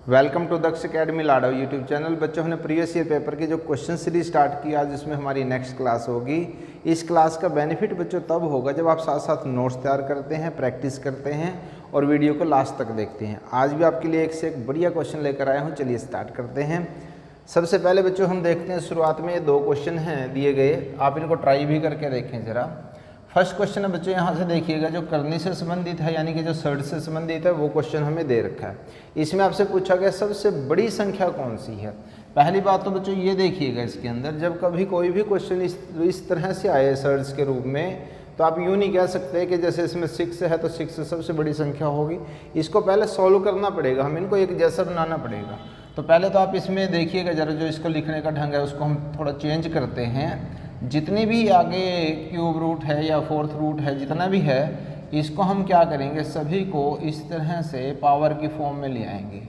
Welcome to Daksh academy Ladwa YouTube channel. बच्चों, हमने previous year paper की जो क्वेश्चन सीरीज स्टार्ट की आज जिसमें हमारी नेक्स्ट क्लास होगी। इस क्लास का बेनिफिट बच्चों तब होगा जब आप साथ साथ नोट्स तैयार करते हैं, प्रैक्टिस करते हैं और वीडियो को लास्ट तक देखते हैं। आज भी आपके लिए एक से एक बढ़िया क्वेश्चन लेकर आया हूँ। चलिए स्टार्ट करते हैं। सबसे पहले बच्चों हम देखते हैं, शुरुआत में ये दो क्वेश्चन हैं दिए गए, आप इनको ट्राई भी करके देखें ज़रा। फर्स्ट क्वेश्चन है बच्चों, यहाँ से देखिएगा, जो करनी से संबंधित है यानी कि जो शर्ट से संबंधित है वो क्वेश्चन हमें दे रखा है। इसमें आपसे पूछा गया सबसे बड़ी संख्या कौन सी है। पहली बात तो बच्चों ये देखिएगा, इसके अंदर जब कभी कोई भी क्वेश्चन इस तरह से आए सर्ट्स के रूप में, तो आप यूँ नहीं कह सकते कि जैसे इसमें 6 है तो 6 सबसे बड़ी संख्या होगी। इसको पहले सॉल्व करना पड़ेगा, हम इनको एक जैसा बनाना पड़ेगा। तो पहले तो आप इसमें देखिएगा ज़रा, जो इसको लिखने का ढंग है उसको हम थोड़ा चेंज करते हैं। जितनी भी आगे क्यूब रूट है या फोर्थ रूट है, जितना भी है, इसको हम क्या करेंगे, सभी को इस तरह से पावर की फॉर्म में ले आएंगे।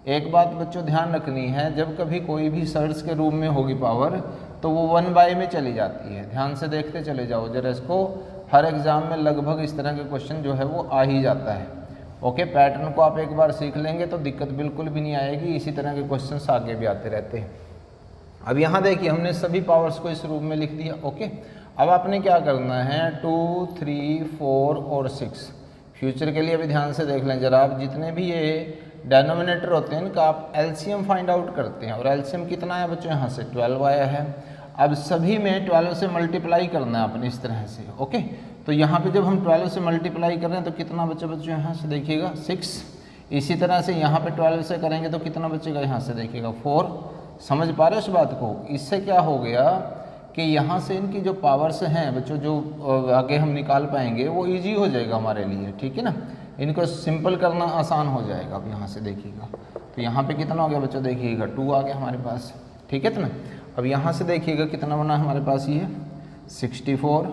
एक बात बच्चों ध्यान रखनी है, जब कभी कोई भी सर्ट्स के रूप में होगी पावर, तो वो 1/, में चली जाती है। ध्यान से देखते चले जाओ जरा इसको, हर एग्ज़ाम में लगभग इस तरह के क्वेश्चन जो है वो आ ही जाता है। ओके, पैटर्न को आप एक बार सीख लेंगे तो दिक्कत बिल्कुल भी नहीं आएगी। इसी तरह के क्वेश्चंस आगे भी आते रहते हैं। अब यहाँ देखिए, हमने सभी पावर्स को इस रूप में लिख दिया। ओके, अब आपने क्या करना है, 2, 3, 4 और 6 फ्यूचर के लिए भी ध्यान से देख लें जरा। आप जितने भी ये डेनोमिनेटर होते हैं इनका आप एलसीएम फाइंड आउट करते हैं, और एलसीएम कितना है बच्चों, यहाँ से 12 आया है। अब सभी में 12 से मल्टीप्लाई करना है आपने इस तरह से। ओके, तो यहाँ पे जब हम 12 से मल्टीप्लाई कर रहे हैं तो कितना बच्चा बच्चों, यहाँ से देखिएगा 6। इसी तरह से यहाँ पे 12 से करेंगे तो कितना बचेगा, यहाँ से देखिएगा 4। समझ पा रहे हो इस बात को। इससे क्या हो गया कि यहाँ से इनकी जो पावर्स हैं बच्चों, जो आगे हम निकाल पाएंगे वो इजी हो जाएगा हमारे लिए, ठीक है ना। इनको सिंपल करना आसान हो जाएगा। अब यहाँ से देखिएगा तो यहाँ पे कितना हो गया बच्चों, देखिएगा 2 आ गया हमारे पास, ठीक है ना। अब यहाँ से देखिएगा कितना बना हमारे पास, ये 64,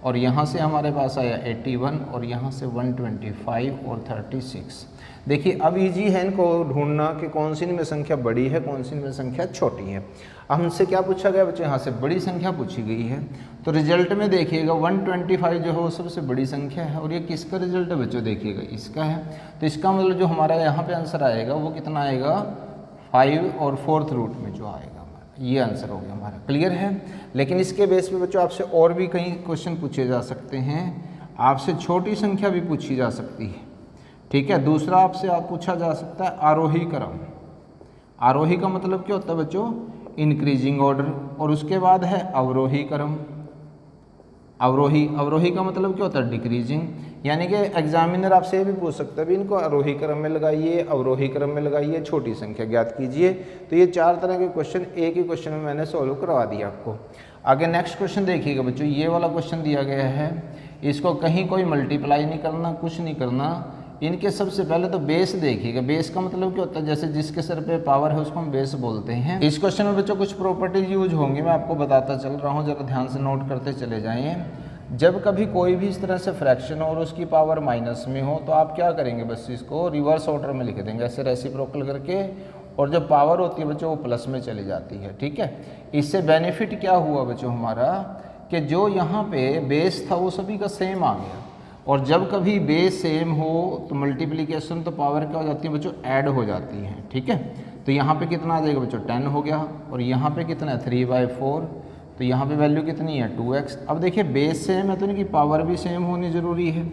और यहाँ से हमारे पास आया 81, और यहाँ से 125 और 36। देखिए अब इजी है इनको ढूंढना कि कौन सी इनमें संख्या बड़ी है, कौन सी इनमें संख्या छोटी है। अब हमसे क्या पूछा गया बच्चों, यहाँ से बड़ी संख्या पूछी गई है। तो रिजल्ट में देखिएगा 125 जो है वो सबसे बड़ी संख्या है, और ये किसका रिजल्ट है बच्चों, देखिएगा इसका है। तो इसका मतलब जो हमारा यहाँ पे आंसर आएगा वो कितना आएगा, 5 और 4th रूट में जो आएगा ये आंसर हो गया हमारा। क्लियर है। लेकिन इसके बेस पे बच्चों आपसे और भी कई क्वेश्चन पूछे जा सकते हैं। आपसे छोटी संख्या भी पूछी जा सकती है, ठीक है। दूसरा आपसे पूछा जा सकता है आरोही क्रम। आरोही का मतलब क्या होता है बच्चों, इंक्रीजिंग ऑर्डर। और उसके बाद है अवरोही क्रम। अवरोही का मतलब क्या होता है, डिक्रीजिंग। यानी कि एग्जामिनर आपसे ये भी पूछ सकता है भी इनको आरोही क्रम में लगाइए, अवरोही क्रम में लगाइए, छोटी संख्या ज्ञात कीजिए। तो ये 4 तरह के क्वेश्चन एक ही क्वेश्चन में मैंने सॉल्व करवा दिया आपको। आगे नेक्स्ट क्वेश्चन देखिएगा बच्चों, ये वाला क्वेश्चन दिया गया है। इसको कहीं कोई मल्टीप्लाई नहीं करना, कुछ नहीं करना। इनके सबसे पहले तो बेस देखिएगा। बेस का मतलब क्या होता है, जैसे जिसके सर पे पावर है उसको हम बेस बोलते हैं। इस क्वेश्चन में बच्चों कुछ प्रॉपर्टीज यूज होंगी, मैं आपको बताता चल रहा हूँ, जरा ध्यान से नोट करते चले जाएं। जब कभी कोई भी इस तरह से फ्रैक्शन और उसकी पावर माइनस में हो तो आप क्या करेंगे, बस इसको रिवर्स ऑर्डर में लिख देंगे, ऐसे रेसिप्रोकल करके, और जब पावर होती है बच्चों वो प्लस में चली जाती है, ठीक है। इससे बेनिफिट क्या हुआ बच्चों हमारा, कि जो यहाँ पे बेस था वो सभी का सेम आ गया। और जब कभी बेस सेम हो तो मल्टीप्लिकेशन तो पावर क्या हो जाती है बच्चों, ऐड हो जाती है, ठीक है। तो यहाँ पे कितना आ जाएगा बच्चों, 10 हो गया, और यहाँ पे कितना है 3/4, तो यहाँ पे वैल्यू कितनी है 2x। अब देखिए बेस सेम है तो इनकी पावर भी सेम होनी ज़रूरी है।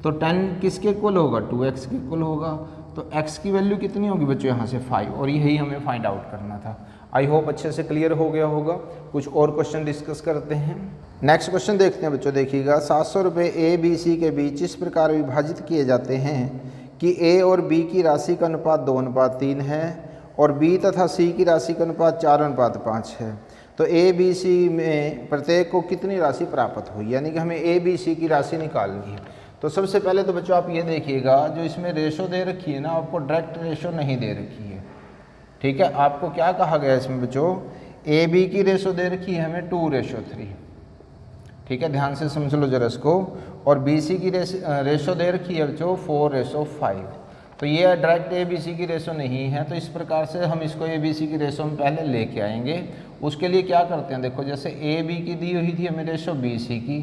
तो 10 किसके इक्वल होगा, 2x के इक्वल होगा। तो x की वैल्यू कितनी होगी बच्चों, यहाँ से 5, और यही हमें फाइंड आउट करना था। आई होप अच्छे से क्लियर हो गया होगा। कुछ और क्वेश्चन डिस्कस करते हैं। नेक्स्ट क्वेश्चन देखते हैं बच्चों। देखिएगा 700 रुपये ABC के बीच इस प्रकार विभाजित किए जाते हैं कि A और B की राशि का अनुपात 2:3 है, और B तथा C की राशि का अनुपात 4:5 है। तो ABC में प्रत्येक को कितनी राशि प्राप्त हुई, यानी कि हमें ABC की राशि निकालनी है। तो सबसे पहले तो बच्चों आप ये देखिएगा, जो इसमें रेशो दे रखी है ना, आपको डायरेक्ट रेशो नहीं दे रखी है, ठीक है। आपको क्या कहा गया इसमें बच्चों, AB की रेशो दे रखी है हमें 2:3, ठीक है। ध्यान से समझ लो जरा इसको। और BC की रेशो दे रखी है बच्चों 4:5। तो ये डायरेक्ट ABC की रेशो नहीं है, तो इस प्रकार से हम इसको ABC की रेशो में पहले लेके आएंगे। उसके लिए क्या करते हैं, देखो जैसे AB की दी हुई थी हमें रेशो BC की,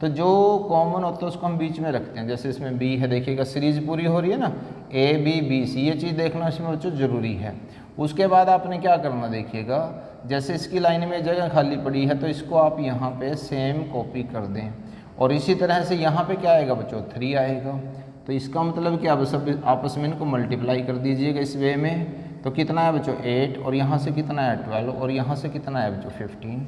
तो जो कॉमन होता है उसको हम बीच में रखते हैं। जैसे इसमें बी है, देखिएगा सीरीज पूरी हो रही है ना, ए बी बी सी, ये चीज़ देखना इसमें बच्चों ज़रूरी है। उसके बाद आपने क्या करना, देखिएगा जैसे इसकी लाइन में जगह खाली पड़ी है तो इसको आप यहाँ पे सेम कॉपी कर दें, और इसी तरह से यहाँ पे क्या आएगा बच्चों 3 आएगा। तो इसका मतलब कि आप सब आपस में इनको मल्टीप्लाई कर दीजिएगा इस वे में। तो कितना है बच्चों 8, और यहाँ से कितना है 12, और यहाँ से कितना है बच्चों 15।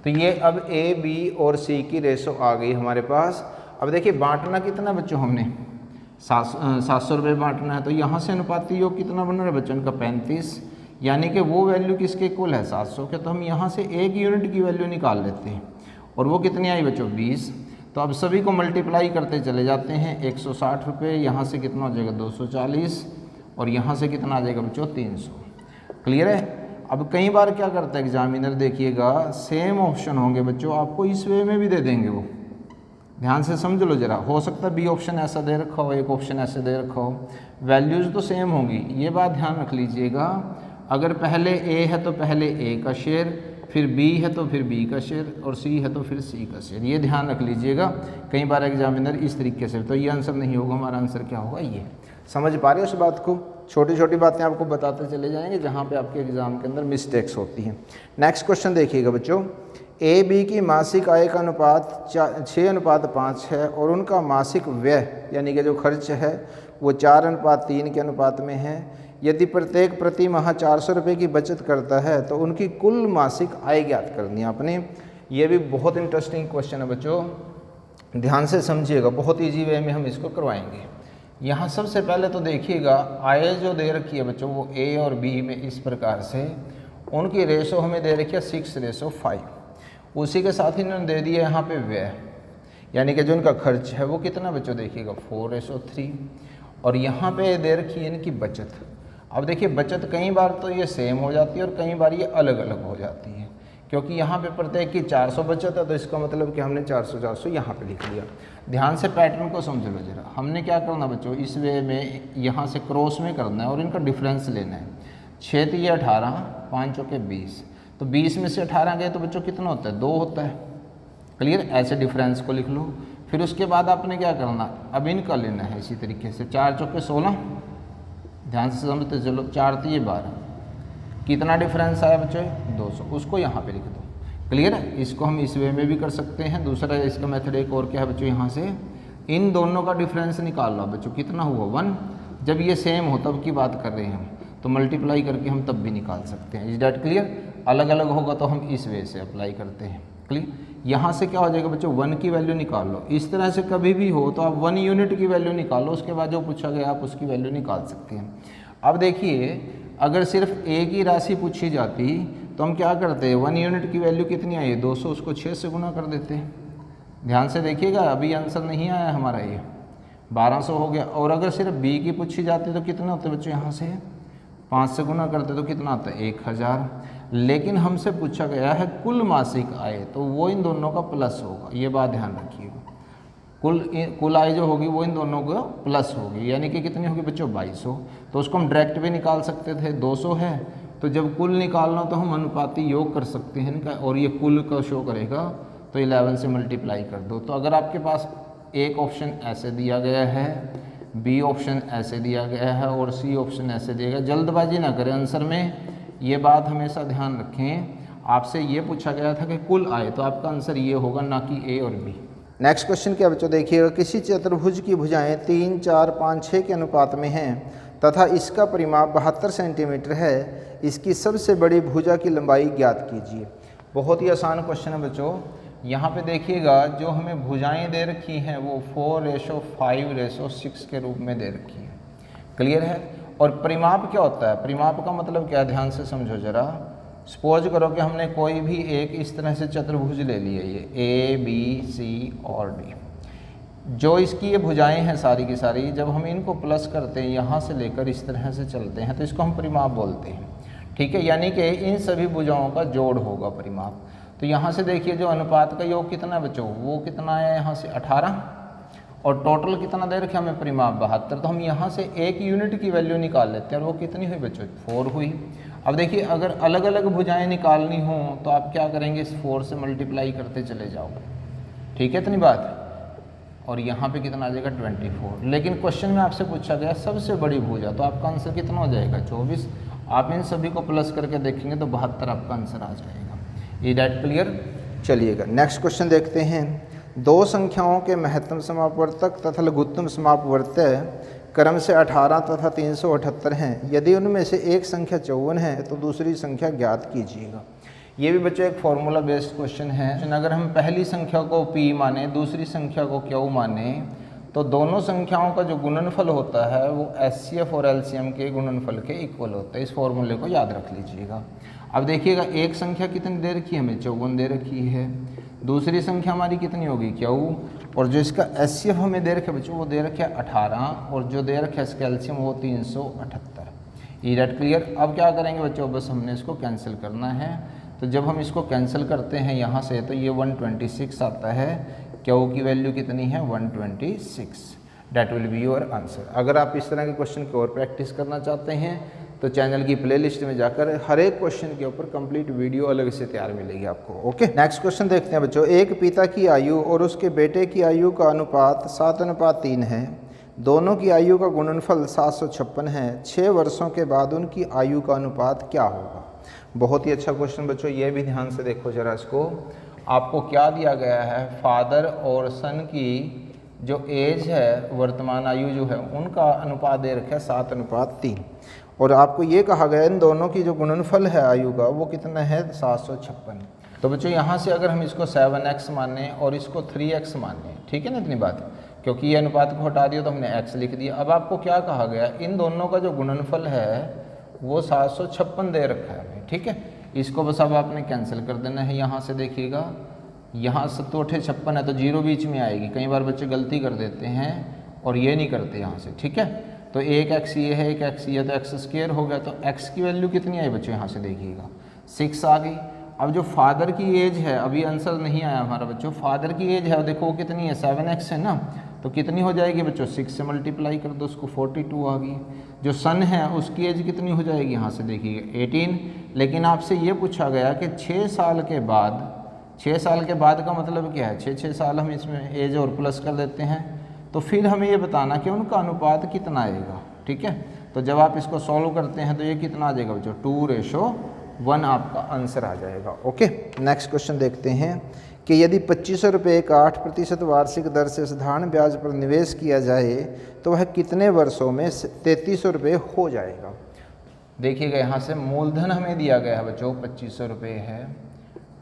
तो ये अब ए बी और सी की रेशो आ गई हमारे पास। अब देखिए बांटना कितना बच्चों, हमने 700 रुपये बांटना है। तो यहाँ से अनुपाती योग कितना बन रहा है बच्चों का 35, यानी कि वो वैल्यू किसके इक्वल है 700 के। तो हम यहाँ से एक यूनिट की वैल्यू निकाल लेते हैं, और वो कितनी आई बच्चों 20। तो अब सभी को मल्टीप्लाई करते चले जाते हैं। 160 रुपये, यहाँ से कितना हो जाएगा 240, और यहाँ से कितना आ जाएगा बच्चों 300। क्लियर है। अब कई बार क्या करता है एग्जामिनर, देखिएगा सेम ऑप्शन होंगे बच्चों, आपको इस वे में भी दे देंगे। वो ध्यान से समझ लो जरा, हो सकता है बी ऑप्शन ऐसा दे रखा हो, एक ऑप्शन ऐसे दे रखा हो, वैल्यूज़ तो सेम होंगी। ये बात ध्यान रख लीजिएगा, अगर पहले ए है तो पहले ए का शेयर, फिर बी है तो फिर बी का शेयर, और सी है तो फिर सी का शेयर। ये ध्यान रख लीजिएगा, कई बार एग्जामिनर इस तरीके से। तो ये आंसर नहीं होगा, हमारा आंसर क्या होगा ये। समझ पा रहे हो उस बात को? छोटी छोटी बातें आपको बताते चले जाएंगे जहाँ पे आपके एग्ज़ाम के अंदर मिस्टेक्स होती हैं। नेक्स्ट क्वेश्चन देखिएगा बच्चों, ए बी की मासिक आय का अनुपात 6:5 है, और उनका मासिक व्यय यानी कि जो खर्च है वो 4:3 के अनुपात में है। यदि प्रत्येक प्रति माह 400 रुपये की बचत करता है तो उनकी कुल मासिक आय ज्ञात करनी है आपने। ये भी बहुत इंटरेस्टिंग क्वेश्चन है बच्चों, ध्यान से समझिएगा, बहुत ईजी वे में हम इसको करवाएंगे। यहाँ सबसे पहले तो देखिएगा आय जो दे रखी है बच्चों वो ए और बी में इस प्रकार से, उनकी रेशो हमें दे रखी है 6:5। उसी के साथ ही इन्होंने दे दिया यहाँ पे व्यय, यानी कि जो उनका खर्च है वो कितना बच्चों देखिएगा 4:3, और यहाँ पे दे रखी है इनकी बचत। अब देखिए बचत कई बार तो ये सेम हो जाती है और कई बार ये अलग अलग हो जाती है, क्योंकि यहाँ पे प्रत्येक की 400 बचत है, तो इसका मतलब कि हमने 400 यहाँ पे लिख लिया। ध्यान से पैटर्न को समझ लो जरा। हमने क्या करना बच्चों, इस वे में यहाँ से क्रॉस में करना है और इनका डिफरेंस लेना है। 6 × 18, 5 × 20, तो 20 में से 18 गए तो बच्चों कितना होता है 2 होता है। क्लियर, ऐसे डिफरेंस को लिख लो। फिर उसके बाद आपने क्या करना, अब इनका लेना है इसी तरीके से। 4 × 16, ध्यान से समझते चलो, 4 × 12, कितना डिफरेंस आया बच्चों 200, उसको यहाँ पे लिख दो। क्लियर है, इसको हम इस वे में भी कर सकते हैं। दूसरा इसका मेथड एक और क्या है बच्चों, यहाँ से इन दोनों का डिफरेंस निकाल लो बच्चों, कितना हुआ 1। जब ये सेम हो तब की बात कर रहे हैं हम, तो मल्टीप्लाई करके हम तब भी निकाल सकते हैं। Is that clear? अलग अलग होगा तो हम इस वे से अप्लाई करते हैं। क्लियर, यहाँ से क्या हो जाएगा बच्चों 1 की वैल्यू निकाल लो। इस तरह से कभी भी हो तो आप 1 यूनिट की वैल्यू निकाल लो, उसके बाद जो पूछा गया आप उसकी वैल्यू निकाल सकते हैं। अब देखिए अगर सिर्फ ए की राशि पूछी जाती तो हम क्या करते हैं, 1 यूनिट की वैल्यू कितनी आई 200, उसको 6 से गुना कर देते हैं। ध्यान से देखिएगा, अभी आंसर नहीं आया हमारा, ये 1200 हो गया। और अगर सिर्फ बी की पूछी जाती तो कितना होते बच्चों, यहाँ से 5 से गुना करते तो कितना आता है 1000। लेकिन हमसे पूछा गया है कुल मासिक आय, तो वो इन दोनों का प्लस होगा, ये बात ध्यान रखिएगा। कुल आय जो होगी वो इन दोनों का प्लस होगी, यानी कि कितनी होगी बच्चों 2200। तो उसको हम डायरेक्ट भी निकाल सकते थे, 200 है तो जब कुल निकालना तो हम अनुपाती योग कर सकते हैं इनका, और ये कुल का शो करेगा तो 11 से मल्टीप्लाई कर दो। तो अगर आपके पास एक ऑप्शन ऐसे दिया गया है, बी ऑप्शन ऐसे दिया गया है और सी ऑप्शन ऐसे दिया गया, जल्दबाजी ना करें आंसर में, ये बात हमेशा ध्यान रखें। आपसे ये पूछा गया था कि कुल आय, तो आपका आंसर ये होगा, ना कि ए और बी। नेक्स्ट क्वेश्चन क्या बच्चों देखिएगा, किसी चतुर्भुज की भुजाएं 3, 4, 5, 6 के अनुपात में हैं तथा इसका परिमाप 72 सेंटीमीटर है, इसकी सबसे बड़ी भुजा की लंबाई ज्ञात कीजिए। बहुत ही आसान क्वेश्चन है बच्चों। यहाँ पे देखिएगा जो हमें भुजाएं दे रखी हैं वो 4:5:6 के रूप में दे रखी है। क्लियर है। और परिमाप क्या होता है, परिमाप का मतलब क्या, ध्यान से समझो जरा। सपोज करो कि हमने कोई भी एक इस तरह से चतुर्भुज ले लिया, ये ए बी सी और डी, जो इसकी ये भुजाएं हैं सारी की सारी, जब हम इनको प्लस करते हैं यहाँ से लेकर इस तरह से चलते हैं तो इसको हम परिमाप बोलते हैं। ठीक है, यानी कि इन सभी भुजाओं का जोड़ होगा परिमाप। तो यहाँ से देखिए जो अनुपात का योग कितना है बच्चों, वो कितना है यहाँ से 18, और टोटल कितना दे रखे हमें परिमाप 72। तो हम यहाँ से एक यूनिट की वैल्यू निकाल लेते हैं और वो कितनी हुई बच्चों 4 हुई। अब देखिए अगर अलग अलग भुजाएं निकालनी हो तो आप क्या करेंगे, इस 4 से मल्टीप्लाई करते चले जाओ। ठीक है, इतनी बात। और यहाँ पे कितना आ जाएगा 24। लेकिन क्वेश्चन में आपसे पूछा गया सबसे बड़ी भुजा, तो आपका आंसर कितना हो जाएगा 24। आप इन सभी को प्लस करके देखेंगे तो 72 आपका आंसर आ जाएगा। ये डेट क्लियर। चलिएगा नेक्स्ट क्वेश्चन देखते हैं। दो संख्याओं के महत्तम समापवर्तक तथा लघुत्तम समापवर्त्य क्रम से 18 तथा 378 हैं। यदि उनमें से एक संख्या 54 है तो दूसरी संख्या ज्ञात कीजिएगा। ये भी बच्चों एक फॉर्मूला बेस्ड क्वेश्चन है। अगर हम पहली संख्या को p माने, दूसरी संख्या को q माने, तो दोनों संख्याओं का जो गुणनफल होता है वो HCF और LCM के गुणनफल के इक्वल होता है। इस फॉर्मूले को याद रख लीजिएगा। अब देखिएगा एक संख्या कितनी दे रखी है हमें 54 दे रखी है, दूसरी संख्या हमारी कितनी होगी q, और जो इसका HCF हमें दे रखे बच्चों वो दे रखे 18, और जो दे रखे इसका LCM वो 378। ये डेट क्लियर। अब क्या करेंगे बच्चों, बस हमने इसको कैंसिल करना है। तो जब हम इसको कैंसिल करते हैं यहाँ से तो ये 126 आता है। क्यू की वैल्यू कितनी है 126। That will be your answer. अगर आप इस तरह के क्वेश्चन की और प्रैक्टिस करना चाहते हैं तो चैनल की प्लेलिस्ट में जाकर हर एक क्वेश्चन के ऊपर कंप्लीट वीडियो अलग से तैयार मिलेगी आपको। ओके नेक्स्ट क्वेश्चन देखते हैं बच्चों। एक पिता की आयु और उसके बेटे की आयु का अनुपात 7:3 है। दोनों की आयु का गुणनफल 756 है। 6 वर्षों के बाद उनकी आयु का अनुपात क्या होगा। बहुत ही अच्छा क्वेश्चन बच्चों, ये भी ध्यान से देखो जरा इसको। आपको क्या दिया गया है, फादर और सन की जो एज है, वर्तमान आयु जो है, उनका अनुपात दे रखा है 7:3, और आपको ये कहा गया इन दोनों की जो गुणनफल है आयु का वो कितना है 756। तो बच्चों यहाँ से अगर हम इसको 7x माने और इसको 3x माने, ठीक है ना इतनी बात, क्योंकि ये अनुपात को हटा दिया तो हमने x लिख दिया। अब आपको क्या कहा गया, इन दोनों का जो गुणनफल है वो 756 दे रखा है हमें, ठीक है। इसको बस अब आपने कैंसिल कर देना है। यहाँ से देखिएगा, यहाँ 7 × 56 है तो 0 बीच में आएगी। कई बार बच्चे गलती कर देते हैं और ये नहीं करते यहाँ से, ठीक है। तो 1x ये है, 1x ये, तो x² हो गया। तो x की वैल्यू कितनी आई बच्चों, यहाँ से देखिएगा 6 आ गई। अब जो फादर की एज है, अभी आंसर नहीं आया हमारा बच्चों, फादर की एज है देखो वो कितनी है 7x है ना, तो कितनी हो जाएगी बच्चों 6 से मल्टीप्लाई कर दो उसको 42 आ गई। जो सन है उसकी एज कितनी हो जाएगी, यहाँ से देखिएगा 18। लेकिन आपसे ये पूछा गया कि 6 साल के बाद, 6 साल के बाद का मतलब क्या है, 6 साल हम इसमें एज और प्लस कर देते हैं, तो फिर हमें ये बताना कि उनका अनुपात कितना आएगा, ठीक है। तो जब आप इसको सॉल्व करते हैं तो ये कितना आ जाएगा बच्चों 2:1 आपका आंसर आ जाएगा। ओके नेक्स्ट क्वेश्चन देखते हैं कि यदि 2500 रुपये का 8% वार्षिक दर से साधारण ब्याज पर निवेश किया जाए तो वह कितने वर्षों में 3300 रुपये हो जाएगा। देखिएगा यहाँ से मूलधन हमें दिया गया है बच्चों 2500 रुपये है,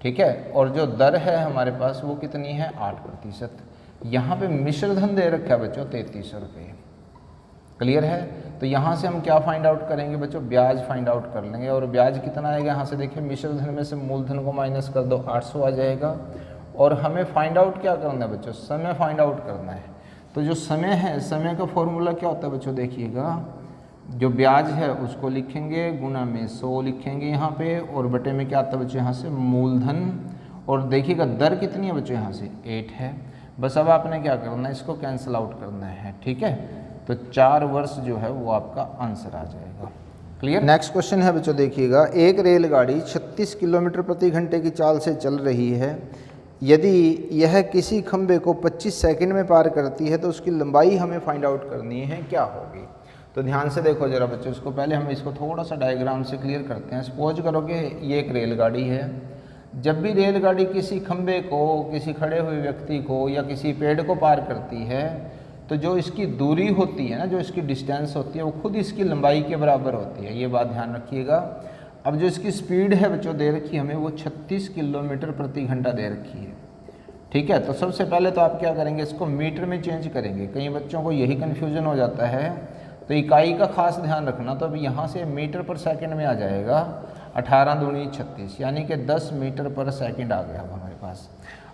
ठीक है, और जो दर है हमारे पास वो कितनी है 8%। यहाँ पे मिश्र धन दे रखा है बच्चों 3300 रुपये, क्लियर है। तो यहाँ से हम क्या फाइंड आउट करेंगे बच्चों, ब्याज फाइंड आउट कर लेंगे। और ब्याज कितना आएगा, यहाँ से देखिए मिश्र धन में से मूलधन को माइनस कर दो 800 आ जाएगा। और हमें फाइंड आउट क्या करना है बच्चों, समय फाइंड आउट करना है। तो जो समय है, समय का फॉर्मूला क्या होता है बच्चों, देखिएगा जो ब्याज है उसको लिखेंगे गुणा में 100 लिखेंगे यहाँ पे, और बटे में क्या आता है बच्चों यहाँ से मूलधन, और देखिएगा दर कितनी है बच्चों यहाँ से 8 है। बस अब आपने क्या करना है, इसको कैंसिल आउट करना है, ठीक है। तो 4 वर्ष जो है वो आपका आंसर आ जाएगा, क्लियर। नेक्स्ट क्वेश्चन है बच्चों देखिएगा, एक रेलगाड़ी 36 किलोमीटर प्रति घंटे की चाल से चल रही है। यदि यह किसी खंबे को 25 सेकंड में पार करती है तो उसकी लंबाई हमें फाइंड आउट करनी है, क्या होगी। तो ध्यान से देखो जरा बच्चों, इसको पहले हम इसको थोड़ा सा डायग्राम से क्लियर करते हैं। सपोज करो कि ये एक रेलगाड़ी है। जब भी रेलगाड़ी किसी खंबे को, किसी खड़े हुए व्यक्ति को या किसी पेड़ को पार करती है तो जो इसकी दूरी होती है ना, जो इसकी डिस्टेंस होती है वो खुद इसकी लंबाई के बराबर होती है, ये बात ध्यान रखिएगा। अब जो इसकी स्पीड है बच्चों दे रखी है हमें वो 36 किलोमीटर प्रति घंटा दे रखी है, ठीक है। तो सबसे पहले तो आप क्या करेंगे, इसको मीटर में चेंज करेंगे। कई बच्चों को यही कन्फ्यूजन हो जाता है, तो इकाई का खास ध्यान रखना। तो अब यहाँ से मीटर पर सेकंड में आ जाएगा 18 दूनी 36, यानी कि 10 मीटर पर सेकंड आ गया हमारे पास।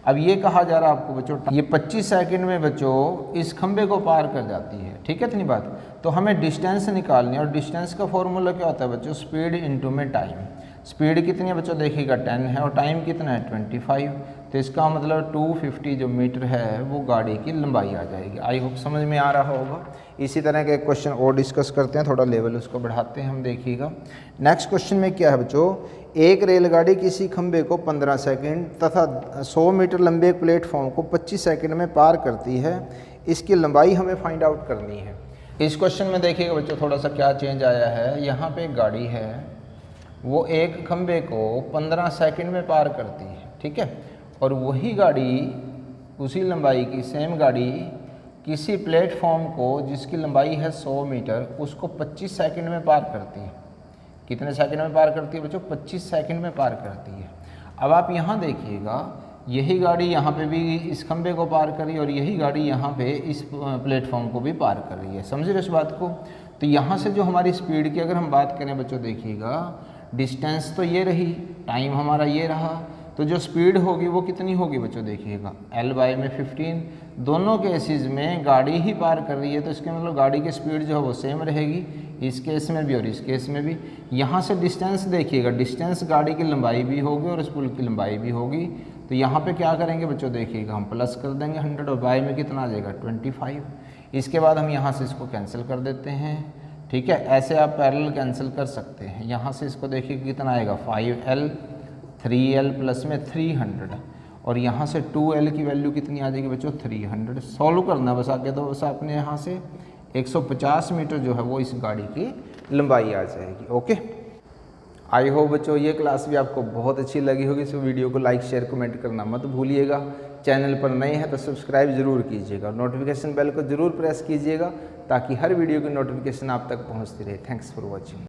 अब ये कहा जा रहा है आपको बच्चों, ये 25 सेकंड में बच्चों इस खंबे को पार कर जाती है, ठीक है इतनी बात। तो हमें डिस्टेंस निकालनी है, और डिस्टेंस का फॉर्मूला क्या होता है बच्चों, स्पीड इनटू में टाइम। स्पीड कितनी है बच्चों, देखिएगा 10 है, और टाइम कितना है 25। तो इसका मतलब 250 जो मीटर है वो गाड़ी की लंबाई आ जाएगी। आई होप समझ में आ रहा होगा। इसी तरह के क्वेश्चन और डिस्कस करते हैं, थोड़ा लेवल उसको बढ़ाते हैं हम, देखिएगा। नेक्स्ट क्वेश्चन में क्या है बच्चों, एक रेलगाड़ी किसी खंभे को 15 सेकंड तथा 100 मीटर लंबे प्लेटफॉर्म को 25 सेकंड में पार करती है, इसकी लंबाई हमें फाइंड आउट करनी है। इस क्वेश्चन में देखिएगा बच्चों थोड़ा सा क्या चेंज आया है। यहाँ पे एक गाड़ी है, वो एक खंभे को 15 सेकंड में पार करती है, ठीक है, और वही गाड़ी, उसी लंबाई की सेम गाड़ी किसी प्लेटफॉर्म को जिसकी लंबाई है 100 मीटर, उसको 25 सेकंड में पार करती है। कितने सेकंड में पार करती है बच्चों? 25 सेकंड में पार करती है। अब आप यहाँ देखिएगा, यही गाड़ी यहाँ पे भी इस खंभे को पार करी और यही गाड़ी यहाँ पे इस प्लेटफॉर्म को भी पार कर रही है। समझ रहे इस बात को? तो यहाँ से जो हमारी स्पीड की अगर हम बात करें बच्चों, देखिएगा डिस्टेंस तो ये रही, टाइम हमारा ये रहा, तो जो स्पीड होगी वो कितनी होगी बच्चों? देखिएगा L/15। दोनों केसेस में गाड़ी ही पार कर रही है, तो इसके मतलब गाड़ी की स्पीड जो है वो सेम रहेगी, इस केस में भी और इस केस में भी। यहाँ से डिस्टेंस देखिएगा, डिस्टेंस गाड़ी की लंबाई भी होगी और इस पुल की लंबाई भी होगी। तो यहाँ पे क्या करेंगे बच्चों? देखिएगा हम प्लस कर देंगे 100 और बाय में कितना आ जाएगा? 25। इसके बाद हम यहाँ से इसको कैंसिल कर देते हैं, ठीक है। ऐसे आप पैरेलल कैंसिल कर सकते हैं। यहाँ से इसको देखिए कितना आएगा? 5L, 3L प्लस में 300, और यहाँ से 2L की वैल्यू कितनी आ जाएगी बच्चों? 300। सॉल्व करना बस आगे, तो बस आपने यहाँ से 150 मीटर जो है वो इस गाड़ी की लंबाई आ जाएगी। ओके, आई होप बच्चों ये क्लास भी आपको बहुत अच्छी लगी होगी। इस वीडियो को लाइक शेयर कमेंट करना मत भूलिएगा। चैनल पर नए हैं तो सब्सक्राइब जरूर कीजिएगा, नोटिफिकेशन बेल को जरूर प्रेस कीजिएगा ताकि हर वीडियो की नोटिफिकेशन आप तक पहुंचती रहे। Thanks for watching.